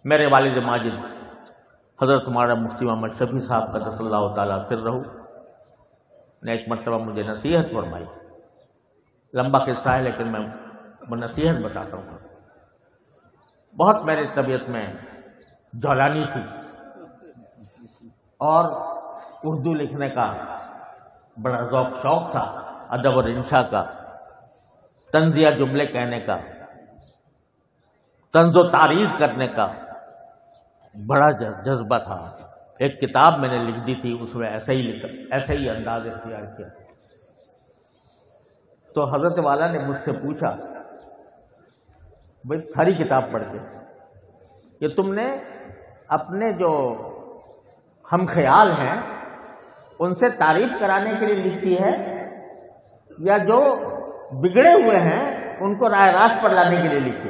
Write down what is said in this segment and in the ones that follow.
میرے والد ماجد حضرت مولانا مفتی محمد شفیع صاحب قدس اللہ تعالیٰ سرہ نے ایک مرتبہ مجھے نصیحت فرمائی. لمبا قصہ ہے لیکن میں وہ نصیحت بتاتا ہوں. بہت میرے طبیعت میں جولانی تھی اور اردو لکھنے کا بڑا ذوق شوق تھا، ادب اور انشاء کا، طنزیہ جملے کہنے کا، طنز و تعریض کرنے کا بڑا جذبہ تھا. ایک کتاب میں نے لکھ دی تھی، اس میں ایسے ہی انداز اختیار کیا. تو حضرت والا نے مجھ سے پوچھا، بھائی ساری کتاب پڑھ کے کہ تم نے اپنے جو ہم خیال ہیں ان سے تعریف کرانے کے لیے لکھی ہے یا جو بگڑے ہوئے ہیں ان کو راہ راست پر لانے کے لیے لکھی؟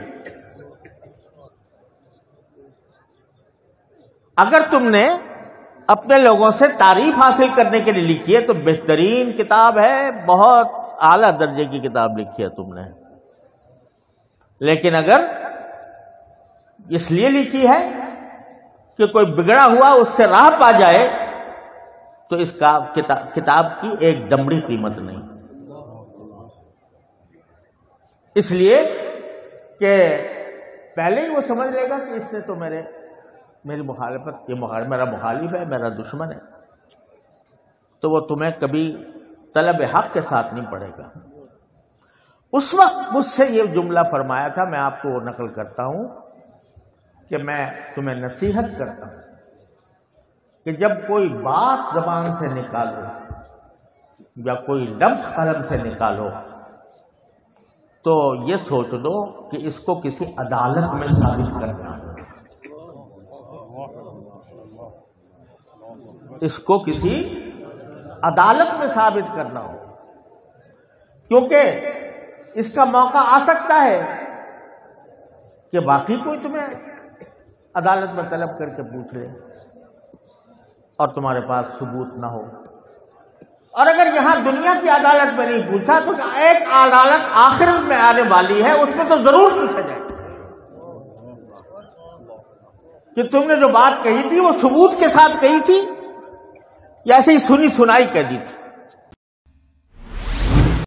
اگر تم نے اپنے لوگوں سے تعریف حاصل کرنے کے لیے لکھی ہے تو بہترین کتاب ہے، بہت اعلیٰ درجے کی کتاب لکھی ہے تم نے. لیکن اگر اس لیے لکھی ہے کہ کوئی بگڑا ہوا اس سے راہ پا جائے تو اس کا کتاب کی ایک دمڑی قیمت نہیں. اس لیے کہ پہلے ہی وہ سمجھ لے گا کہ اس سے تو میری مخالفت، یہ میرا مخالف ہے، میرا دشمن ہے، تو وہ تمہیں کبھی طلب حق کے ساتھ نہیں پڑھے گا. اس وقت مجھ سے یہ جملہ فرمایا تھا، میں آپ کو وہ نقل کرتا ہوں کہ میں تمہیں نصیحت کرتا ہوں کہ جب کوئی بات زبان سے نکالو یا کوئی لفظ قلم سے نکالو تو یہ سوچ لو کہ اس کو کسی عدالت میں ثابت کرنا ہے، اس کو کسی عدالت میں ثابت کرنا ہو، کیونکہ اس کا موقع آ سکتا ہے کہ باقی کوئی تمہیں عدالت میں طلب کر کے پوچھ لے اور تمہارے پاس ثبوت نہ ہو. اور اگر یہاں دنیا کی عدالت میں نہیں پوچھا تو ایک عدالت آخر میں آنے والی ہے، اس میں تو ضرور پوچھا جائے کہ تم نے جو بات کہی تھی وہ ثبوت کے ساتھ کہی تھی یا ایسے ہی سنی سنائی کہہ دی تھی.